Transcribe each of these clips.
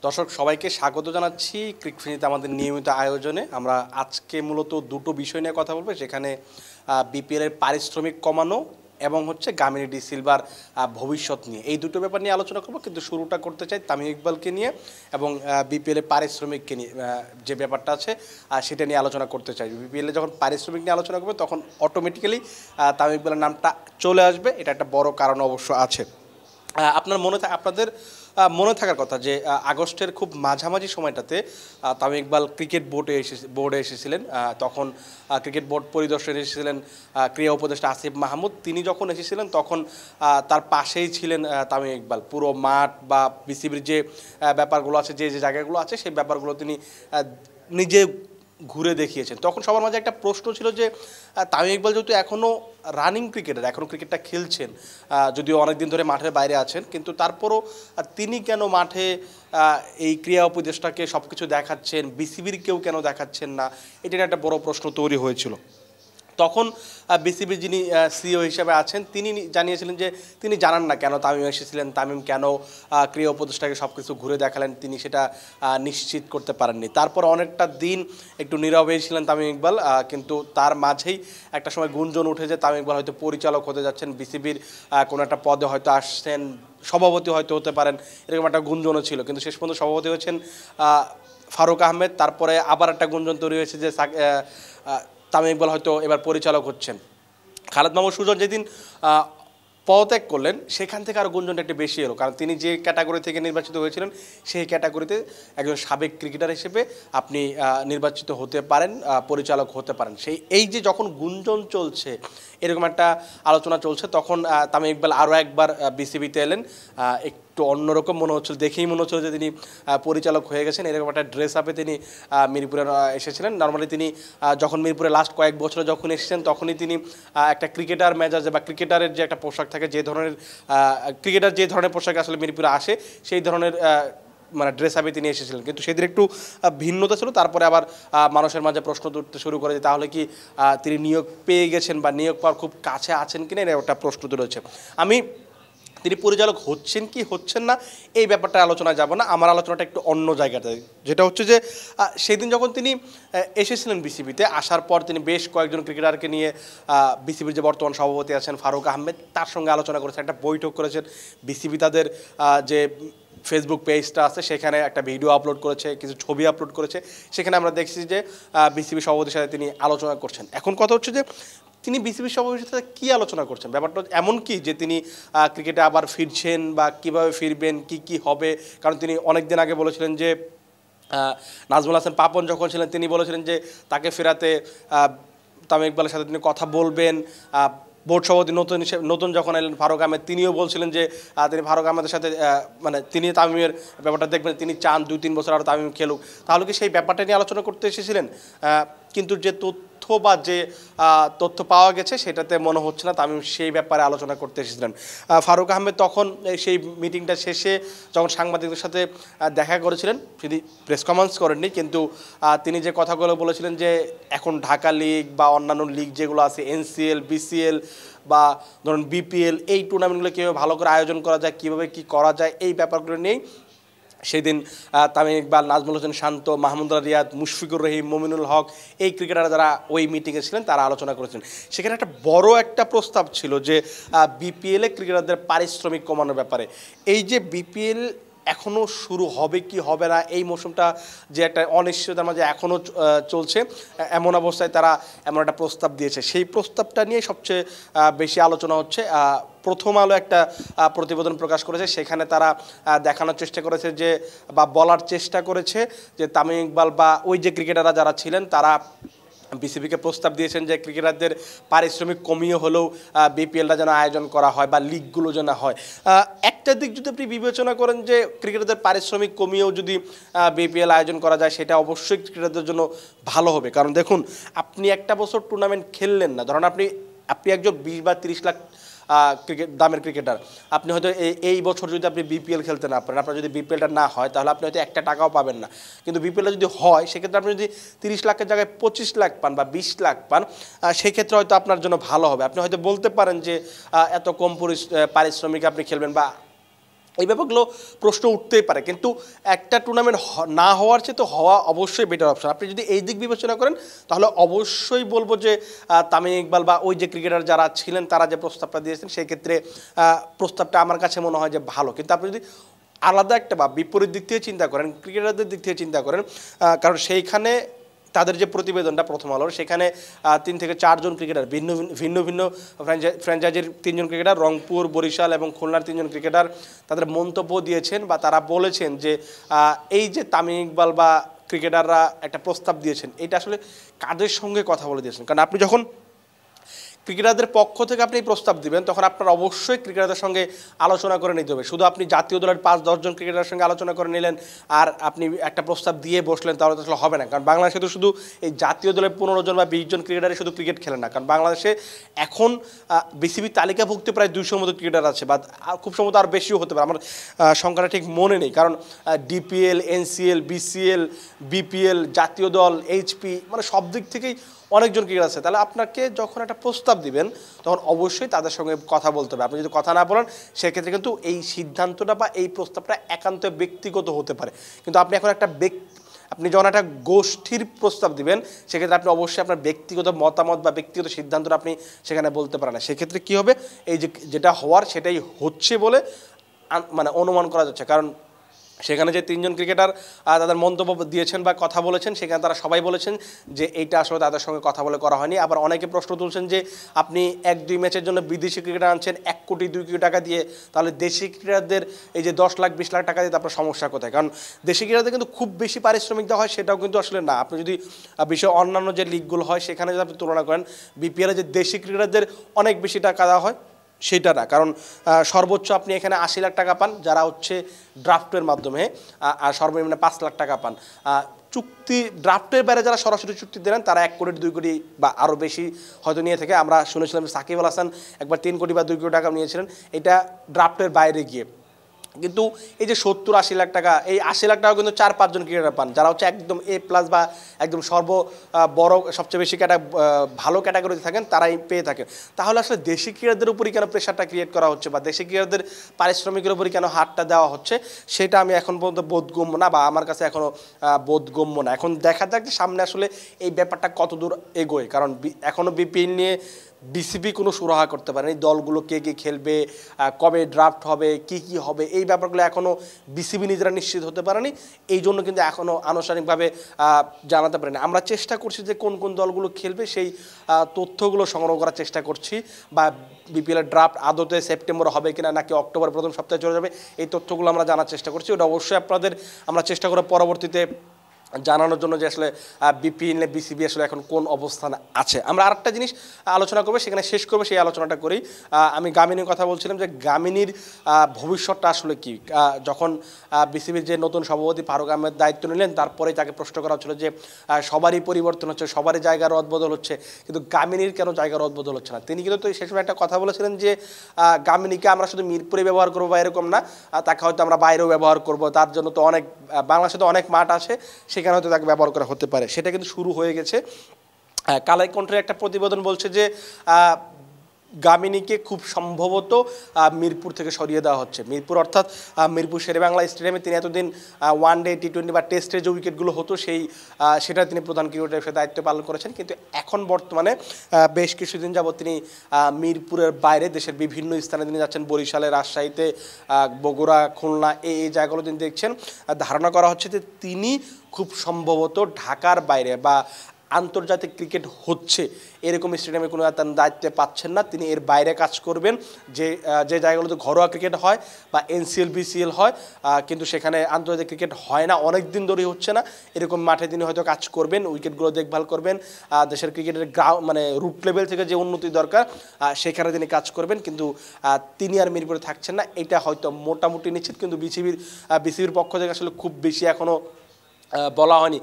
দর্শক সবাইকে স্বাগত জানাচ্ছি ক্রিকফিনিতে আমাদের নিয়মিত আয়োজনে। আমরা আজকে মূলত দুটো বিষয় নিয়ে কথা বলবো, সেখানে বিপিএল এর পারিশ্রমিক কমানো এবং হচ্ছে গামিনী ডি সিলভার ভবিষ্যৎ নিয়ে, এই দুটো ব্যাপার নিয়ে আলোচনা করবো। কিন্তু শুরুটা করতে চাই তামিম ইকবালকে নিয়ে এবং বিপিএল এর পারিশ্রমিককে নিয়ে, যে ব্যাপারটা আছে সেটা নিয়ে আলোচনা করতে চাই। বিপিএল এ যখন পারিশ্রমিক নিয়ে আলোচনা করবে তখন অটোমেটিক্যালি তামিম ইকবালের নামটা চলে আসবে, এটা একটা বড় কারণ অবশ্য আছে। আপনাদের মনে থাকার কথা যে আগস্টের খুব মাঝামাঝি সময়টাতে তামিম ইকবাল ক্রিকেট বোর্ডে এসেছিলেন। তখন ক্রিকেট বোর্ড পরিদর্শনে এসেছিলেন ক্রীড়া উপদেষ্টা আসিফ মাহমুদ। তিনি যখন এসেছিলেন তখন তার পাশেই ছিলেন তামিম ইকবাল। পুরো মাঠ বা বিসিবির যে ব্যাপারগুলো আছে, যে যে জায়গাগুলো আছে, সেই ব্যাপারগুলো তিনি নিজে ঘুরে দেখিয়েছেন। তখন সবার মাঝে একটা প্রশ্ন ছিল যে তামিম ইকবাল যেহেতু এখনও রানিং ক্রিকেটার, এখনও ক্রিকেটটা খেলছেন, যদিও অনেক দিন ধরে মাঠের বাইরে আছেন, কিন্তু তারপরও তিনি কেন মাঠে এই ক্রীড়া উপদেষ্টাকে সব কিছু দেখাচ্ছেন, বিসিবির কেউ কেন দেখাচ্ছেন না, এটা একটা বড় প্রশ্ন তৈরি হয়েছিল। তখন বিসিবির যিনি সিইও হিসেবে আছেন তিনি জানিয়েছিলেন যে তিনি জানান না কেন তামিম এসেছিলেন, তামিম কেন ক্রীড়া উপদেষ্টাকে সব কিছু ঘুরে দেখালেন, তিনি সেটা নিশ্চিত করতে পারেননি। তারপর অনেকটা দিন একটু নীরবে ছিলেন তামিম ইকবাল, কিন্তু তার মাঝেই একটা সময় গুঞ্জন উঠে যে তামিম ইকবাল হয়তো পরিচালক হতে যাচ্ছেন, বিসিবির কোনো একটা পদে হয়তো আসছেন, সভাপতি হয়তো হতে পারেন, এরকম একটা গুঞ্জনও ছিল। কিন্তু শেষ পর্যন্ত সভাপতি হয়েছেন ফারুক আহমেদ। তারপরে আবার একটা গুঞ্জন তৈরি হয়েছে যে তামিম ইকবাল হয়তো এবার পরিচালক হচ্ছেন। খালেদ মাহমুদ সুজন যেদিন পদত্যাগ করলেন সেখান থেকে আরও গুঞ্জনটা একটু বেশি এলো, কারণ তিনি যে ক্যাটাগরি থেকে নির্বাচিত হয়েছিলেন সেই ক্যাটাগরিতে একজন সাবেক ক্রিকেটার হিসেবে আপনি নির্বাচিত হতে পারেন, পরিচালক হতে পারেন। এই যে যখন গুঞ্জন চলছে, এরকম একটা আলোচনা চলছে, তখন তামিম ইকবাল আরও একবার বিসিবিতে এলেন। একটু অন্যরকম মনে হচ্ছিল, দেখেই মনে হচ্ছিল যে তিনি পরিচালক হয়ে গেছেন। এরকম একটা ড্রেস আপে তিনি মিরপুরে এসেছিলেন। নর্মালি তিনি যখন মিরপুরে লাস্ট কয়েক বছরে যখন এসেছেন তখনই তিনি একটা ক্রিকেটার মেজাজে বা ক্রিকেটারের যে একটা পোশাক থাকে, যে ধরনের ক্রিকেটার যে ধরনের পোশাক আসলে মিরপুরে আসে, সেই ধরনের মানে ড্রেস আপে তিনি এসেছিলেন। কিন্তু সেদিন একটু ভিন্নতা ছিল। তারপরে আবার মানুষের মাঝে প্রশ্ন তুলতে শুরু করে যে তাহলে কি তিনি নিয়োগ পেয়ে গেছেন বা নিয়োগ পাওয়ার খুব কাছে আছেন কিনা, এর একটা প্রশ্ন তুলেছে। আমি তিনি পরিচালক হচ্ছেন কি হচ্ছেন না এই ব্যাপারটা আলোচনায় যাব না, আমার আলোচনাটা একটু অন্য জায়গাতে, যেটা হচ্ছে যে সেদিন যখন তিনি এসেছিলেন বিসিবিতে, আসার পর তিনি বেশ কয়েকজন ক্রিকেটারকে নিয়ে বিসিবির যে বর্তমান সভাপতি আছেন ফারুক আহমেদ, তার সঙ্গে আলোচনা করেছেন, একটা বৈঠক করেছেন। বিসিবি তাদের যে ফেসবুক পেজটা আছে সেখানে একটা ভিডিও আপলোড করেছে, কিছু ছবি আপলোড করেছে, সেখানে আমরা দেখছি যে বিসিবি সভাপতির সাথে তিনি আলোচনা করছেন। এখন কথা হচ্ছে যে তিনি বিসিবির সভাপতির সাথে কী আলোচনা করছেন, ব্যাপারটা এমন কি যে তিনি ক্রিকেটে আবার ফিরছেন বা কীভাবে ফিরবেন, কি হবে। কারণ তিনি অনেক দিন আগে বলেছিলেন যে নাজমুল হাসান পাপন যখন ছিলেন তিনি বলেছিলেন যে তাকে ফেরাতে তামিম ইকবালের সাথে তিনি কথা বলবেন। বোর্ড সভাপতি নতুন যখন এলেন ফারুক আহমেদ, তিনিও বলছিলেন যে তিনি ফারুক আহমেদের সাথে মানে তিনি তামিমের ব্যাপারটা দেখবেন, তিনি চান 2-3 বছর আরও তামিম খেলুক। তাহলে কি সেই ব্যাপারটা নিয়ে আলোচনা করতে এসেছিলেন? কিন্তু যে তথ্য বা যে তথ্য পাওয়া গেছে সেটাতে মনে হচ্ছে না তামিম সেই ব্যাপারে আলোচনা করতে এসেছিলেন। ফারুক আহমেদ তখন সেই মিটিংটা শেষে যখন সাংবাদিকদের সাথে দেখা করেছিলেন, তিনি প্রেস কনফারেন্স করেননি, কিন্তু তিনি যে কথাগুলো বলেছিলেন যে এখন ঢাকা লিগ বা অন্যান্য লিগ যেগুলো আছে, এনসিএল, বিসিএল বা ধরুন বিপিএল, এই টুর্নামেন্টগুলো কীভাবে ভালো করে আয়োজন করা যায়, কীভাবে কী করা যায়, এই ব্যাপারগুলো নিয়েই সেদিন তামিম ইকবাল, নাজমুল হোসেন শান্ত, মাহমুদুল্লাহ রিয়াদ, মুশফিকুর রহিম, মমিনুল হক, এই ক্রিকেটাররা যারা ওই মিটিংয়ে ছিলেন তারা আলোচনা করেছেন। সেখানে একটা বড় একটা প্রস্তাব ছিল যে বিপিএলে ক্রিকেটারদের পারিশ্রমিক কমানোর ব্যাপারে। এই যে বিপিএল এখনও শুরু হবে কি হবে না, এই মৌসুমটা যে একটা অনিশ্চয়তার মাঝে এখনও চলছে, এমন অবস্থায় তারা এমন একটা প্রস্তাব দিয়েছে। সেই প্রস্তাবটা নিয়ে সবচেয়ে বেশি আলোচনা হচ্ছে। প্রথম আলো একটা প্রতিবেদন প্রকাশ করেছে, সেখানে তারা দেখানোর চেষ্টা করেছে যে বা বলার চেষ্টা করেছে যে তামিম ইকবাল বা ওই যে ক্রিকেটাররা যারা ছিলেন তারা বিসিবিকে প্রস্তাব দিয়েছেন যে ক্রিকেটারদের পারিশ্রমিক কমিয়ে হলেও বিপিএলটা যেন আয়োজন করা হয় বা লিগগুলো যেন হয়। একটা দিক যদি আপনি বিবেচনা করেন যে ক্রিকেটারদের পারিশ্রমিক কমিয়েও যদি বিপিএল আয়োজন করা যায়, সেটা অবশ্যই ক্রিকেটারদের জন্য ভালো হবে। কারণ দেখুন, আপনি একটা বছর টুর্নামেন্ট খেললেন না, ধরুন আপনি একজন 20 বা 30 লাখ দামের ক্রিকেটার, আপনি হয়তো এই বছর যদি আপনি বিপিএল খেলতে না পারেন, আপনার যদি বিপিএলটা না হয় তাহলে আপনি হয়তো একটা টাকাও পাবেন না। কিন্তু বিপিএলটা যদি হয় সেক্ষেত্রে আপনি যদি 30 লাখের জায়গায় 25 লাখ পান বা 20 লাখ পান, সেক্ষেত্রে হয়তো আপনার জন্য ভালো হবে। আপনি হয়তো বলতে পারেন যে এত কম পারিশ্রমিক আপনি খেলবেন বা এই ব্যাপারগুলো প্রশ্ন উঠতেই পারে, কিন্তু একটা টুর্নামেন্ট না হওয়ার চেয়ে তো হওয়া অবশ্যই বেটার অপশন। আপনি যদি এই দিক বিবেচনা করেন তাহলে অবশ্যই বলবো যে তামিম ইকবাল বা ওই যে ক্রিকেটার যারা ছিলেন তারা যে প্রস্তাবটা দিয়েছেন সেই ক্ষেত্রে প্রস্তাবটা আমার কাছে মনে হয় যে ভালো। কিন্তু আপনি যদি আলাদা একটা বা বিপরীত দিক থেকে চিন্তা করেন, ক্রিকেটারদের দিক থেকে চিন্তা করেন, কারণ সেইখানে তাদের যে প্রতিবেদনটা প্রথম আলোর, সেখানে 3 থেকে 4 জন ক্রিকেটার ভিন্ন ভিন্ন ফ্র্যাঞ্চাইজির 3 জন ক্রিকেটার, রংপুর, বরিশাল এবং খুলনার 3 জন ক্রিকেটার তাদের মন্তব্য দিয়েছেন বা তারা বলেছেন যে এই যে তামিম ইকবাল বা ক্রিকেটাররা একটা প্রস্তাব দিয়েছেন এটা আসলে কাদের সঙ্গে কথা বলে দিয়েছেন। কারণ আপনি যখন ক্রিকেটারদের পক্ষ থেকে আপনি প্রস্তাব দিবেন তখন আপনার অবশ্যই ক্রিকেটারদের সঙ্গে আলোচনা করে নিতে হবে। শুধু আপনি জাতীয় দলের 5-10 জন ক্রিকেটারের সঙ্গে আলোচনা করে নিলেন আর আপনি একটা প্রস্তাব দিয়ে বসলেন তাহলে তো আসলে হবে না। কারণ বাংলাদেশে তো শুধু এই জাতীয় দলের 15 জন বা 20 জন ক্রিকেটারই শুধু ক্রিকেট খেলেন না, কারণ বাংলাদেশে এখন বিসিবি তালিকাভুক্ত প্রায় 200 মতো ক্রিকেটার আছে বা খুব সম্ভবত আর বেশিও হতে পারে, আমার সংখ্যাটা ঠিক মনে নেই। কারণ ডিপিএল, এনসিএল, বিসিএল, বিপিএল, জাতীয় দল, এইচপি, মানে সব দিক থেকেই অনেকজন ক্রিকেটার আছে। তাহলে আপনাকে যখন একটা প্রস্তাব দিবেন তখন অবশ্যই তাদের সঙ্গে কথা বলতে হবে। আপনি যদি কথা না বলেন সেক্ষেত্রে কিন্তু এই সিদ্ধান্তটা বা এই প্রস্তাবটা একান্ত ব্যক্তিগত হতে পারে। কিন্তু আপনি এখন আপনি যখন একটা গোষ্ঠীর প্রস্তাব দিবেন সেক্ষেত্রে আপনি অবশ্যই আপনার ব্যক্তিগত মতামত বা ব্যক্তিগত সিদ্ধান্তটা আপনি সেখানে বলতে পারেন না। সেক্ষেত্রে কী হবে, এই যে যেটা হওয়ার সেটাই হচ্ছে বলে মানে অনুমান করা যাচ্ছে। কারণ সেখানে যে 3 জন ক্রিকেটার তাদের মন্তব্য দিয়েছেন বা কথা বলেছেন সেখানে তারা সবাই বলেছেন যে এইটা আসলে তাদের সঙ্গে কথা বলে করা হয়নি। আবার অনেকে প্রশ্ন তুলছেন যে আপনি 1-2 ম্যাচের জন্য বিদেশি ক্রিকেটার আনছেন 1 কোটি 2 কোটি টাকা দিয়ে, তাহলে দেশি ক্রিকেটারদের এই যে 10 লাখ 20 লাখ টাকা দিয়ে তারপর সমস্যা কোথায়? কারণ দেশি ক্রিকেটারদের কিন্তু খুব বেশি পারিশ্রমিক দেওয়া হয় সেটাও কিন্তু আসলে না। আপনি যদি বিশ্বের অন্যান্য যে লিগগুলো হয় সেখানে যদি আপনি তুলনা করেন বিপিএলে যে দেশি ক্রিকেটারদের অনেক বেশি টাকা দেওয়া হয় সেটা না। কারণ সর্বোচ্চ আপনি এখানে 80 লাখ টাকা পান যারা হচ্ছে ড্রাফটের মাধ্যমে, আর সর্বনিম্ন 5 লাখ টাকা পান। চুক্তি ড্রাফটের বাইরে যারা সরাসরি চুক্তি দেন তারা 1 কোটি 2 কোটি বা আরও বেশি হয়তো নিয়ে থাকে। আমরা শুনেছিলাম সাকিব আল হাসান একবার 3 কোটি বা 2 কোটি টাকা নিয়েছিলেন, এটা ড্রাফটের বাইরে গিয়ে। কিন্তু এই যে 70-80 লাখ টাকা, এই 80 লাখ টাকা কিন্তু 4-5 জন ক্রিকেটার পান যারা হচ্ছে একদম A+ বা একদম বড় সবচেয়ে বেশি ভালো ক্যাটাগরিতে থাকেন, তারাই পেয়ে থাকেন। তাহলে আসলে দেশি ক্রিকেটারদের উপরই কেন প্রেশারটা ক্রিয়েট করা হচ্ছে বা দেশি ক্রিকেটারদের পারিশ্রমিকের উপরই কেন হাতটা দেওয়া হচ্ছে সেটা আমি এখন পর্যন্ত বোধগম্য না, বা আমার কাছে এখনও বোধগম্য না। এখন দেখা যাক যে সামনে আসলে এই ব্যাপারটা কতদূর এগোয়। কারণ এখনও বিপিএল নিয়ে বিসিবি কোনো সুরাহা করতে পারেনি, দলগুলো কে কে খেলবে, কবে ড্রাফট হবে, কি কি হবে, এই ব্যাপারগুলো এখনও বিসিবি নিজেরা নিশ্চিত হতে পারেনি। এই জন্য কিন্তু এখনও আনুষ্ঠানিকভাবে জানাতে পারেনি। আমরা চেষ্টা করছি যে কোন কোন দলগুলো খেলবে সেই তথ্যগুলো সংগ্রহ করার চেষ্টা করছি, বা বিপিএলের ড্রাফট আদতে সেপ্টেম্বর হবে কিনা নাকি অক্টোবর প্রথম সপ্তাহে চলে যাবে এই তথ্যগুলো আমরা জানার চেষ্টা করছি। ওটা অবশ্যই আপনাদের আমরা চেষ্টা করে পরবর্তীতে জানানোর জন্য যে আসলে বিপিএল বিসিবি আসলে এখন কোন অবস্থানে আছে। আমরা আরেকটা জিনিস আলোচনা করবো, সেখানে শেষ করবো, সেই আলোচনাটা করি। আমি গামিনীর কথা বলছিলাম যে গামিনীর ভবিষ্যৎটা আসলে কি। যখন বিসিবির যে নতুন সভাপতি ফারুক আহমেদ দায়িত্ব নিলেন তারপরেই তাকে প্রশ্ন করা হচ্ছিল যে সবারই পরিবর্তন হচ্ছে, সবারই জায়গার রদবদল হচ্ছে, কিন্তু গামিনীর কেন জায়গার রদবদল হচ্ছে না। তিনি কিন্তু তো সেই সময় একটা কথা বলেছিলেন যে গামিনীকে আমরা শুধু মিরপুরে ব্যবহার করবো বা এরকম না, তাকে হয়তো আমরা বাইরেও ব্যবহার করবো, তার জন্য তো অনেক বাংলাদেশে তো অনেক মাঠ আছে সেখানে হয়তো তাকে ব্যবহার করা হতে পারে। সেটা কিন্তু শুরু হয়ে গেছে। কালাই কণ্ঠের একটা প্রতিবেদন বলছে যে গামিনীকে খুব সম্ভবত মিরপুর থেকে সরিয়ে দেওয়া হচ্ছে। মিরপুর অর্থাৎ মিরপুর শেরেবাংলা স্টেডিয়ামে তিনি এতদিন ওয়ানডে, টি20 বা টেস্টের যে উইকেটগুলো হতো সেটা তিনি প্রধান ক্রিকেটার হিসেবে দায়িত্ব পালন করেছেন। কিন্তু এখন বর্তমানে বেশ কিছুদিন যাবত তিনি মিরপুরের বাইরে দেশের বিভিন্ন স্থানে তিনি যাচ্ছেন, বরিশালে, রাজশাহীতে, বগুড়া, খুলনা, এই জায়গাগুলো তিনি দেখছেন। ধারণা করা হচ্ছে যে তিনি খুব সম্ভবত ঢাকার বাইরে বা আন্তর্জাতিক ক্রিকেট হচ্ছে এরকম স্টেডিয়ামে কোনো দায়িত্বে পাচ্ছেন না, তিনি এর বাইরে কাজ করবেন। যে জায়গাগুলোতে ঘরোয়া ক্রিকেট হয় বা এনসিএল বিসিএল হয়, কিন্তু সেখানে আন্তর্জাতিক ক্রিকেট হয় না, অনেক দিন ধরেই হচ্ছে না, এরকম মাঠে তিনি হয়তো কাজ করবেন, উইকেটগুলো দেখভাল করবেন, দেশের ক্রিকেটের মানে রুট লেভেল থেকে যে উন্নতি দরকার সেখানে তিনি কাজ করবেন। কিন্তু তিনি আর মিরপুরে থাকছেন না, এটা হয়তো মোটামুটি নিশ্চিত। কিন্তু বিসিবির পক্ষ থেকে আসলে খুব বেশি এখনও বলা হয়নি।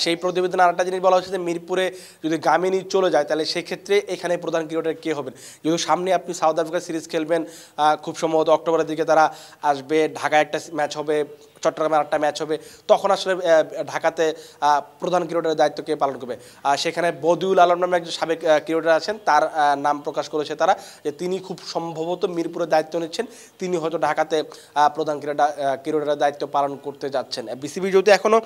সেই প্রতিবেদনে আরেকটা জিনিস বলা হচ্ছে যে মিরপুরে যদি গামিনী চলে যায় তাহলে সেক্ষেত্রে এখানে প্রধান ক্রিকেটার কে হবেন। যেহেতু সামনে আপনি সাউথ আফ্রিকা সিরিজ খেলবেন, খুব সম্ভবত অক্টোবরের দিকে তারা আসবে, ঢাকায় একটা ম্যাচ হবে, চট্টগ্রামে আরেকটা ম্যাচ হবে, তখন আসলে ঢাকাতে প্রধান ক্রিকেটারের দায়িত্ব কে পালন করবে। সেখানে বদিউল আলম নামে একজন সাবেক ক্রিকেটার আছেন, তার নাম প্রকাশ করেছে তারা যে তিনি খুব সম্ভবত মিরপুরের দায়িত্ব নিচ্ছেন, তিনি হয়তো ঢাকাতে প্রধান ক্রিকেটারের দায়িত্ব পালন করতে যাচ্ছেন। বিসিবি যেহেতু এখনও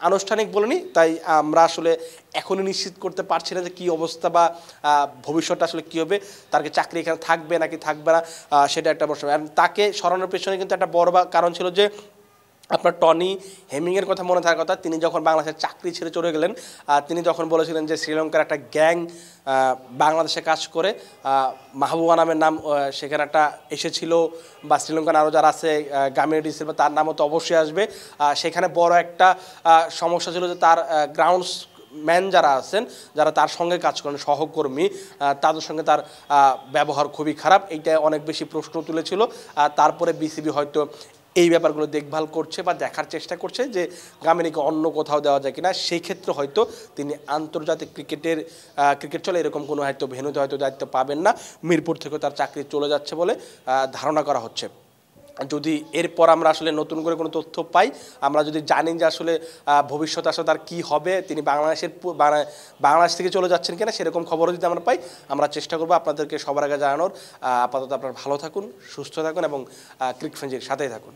আনুষ্ঠানিক বলেনি, তাই আমরা আসলে এখনই নিশ্চিত করতে পারছি না যে কী অবস্থা বা ভবিষ্যৎটা আসলে কী হবে, তার কি চাকরি এখানে থাকবে নাকি থাকবে না, সেটা একটা প্রশ্ন। তাকে সরানোর পেছনে কিন্তু একটা বড় কারণ ছিল যে আপনার টনি হেমিংয়ের কথা মনে থাকার কথা, তিনি যখন বাংলাদেশের চাকরি ছেড়ে চলে গেলেন, তিনি যখন বলেছিলেন যে শ্রীলঙ্কার একটা গ্যাং বাংলাদেশে কাজ করে, মাহবুবা নামের নাম সেখানে একটা এসেছিল, বা শ্রীলঙ্কার আরও যারা আছে গ্রামীণ ডিসিল তার নামও তো অবশ্যই আসবে। সেখানে বড় একটা সমস্যা ছিল যে তার গ্রাউন্ডস ম্যান যারা আছেন, যারা তার সঙ্গে কাজ করেন, সহকর্মী, তাদের সঙ্গে তার ব্যবহার খুবই খারাপ, এইটা অনেক বেশি প্রশ্ন তুলেছিল। তারপরে বিসিবি হয়তো এই ব্যাপারগুলো দেখভাল করছে বা দেখার চেষ্টা করছে যে গামিনীকে অন্য কোথাও দেওয়া যায় কিনা। সেই ক্ষেত্রে হয়তো তিনি আন্তর্জাতিক ক্রিকেট চলে এরকম কোনো হয়তো ভেন্যুতে হয়তো দায়িত্ব পাবেন না, মিরপুর থেকে তার চাকরি চলে যাচ্ছে বলে ধারণা করা হচ্ছে। যদি এরপর আমরা আসলে নতুন করে কোনো তথ্য পাই, আমরা যদি জানি যে আসলে ভবিষ্যতে আসলে তার কী হবে, তিনি বাংলাদেশ থেকে চলে যাচ্ছেন কিনা, সেরকম খবরও যদি আমরা পাই, আমরা চেষ্টা করবো আপনাদেরকে সবার আগে জানানোর। আপাতত আপনারা ভালো থাকুন, সুস্থ থাকুন এবং ক্রিক ফ্রেঞ্জির সাথেই থাকুন।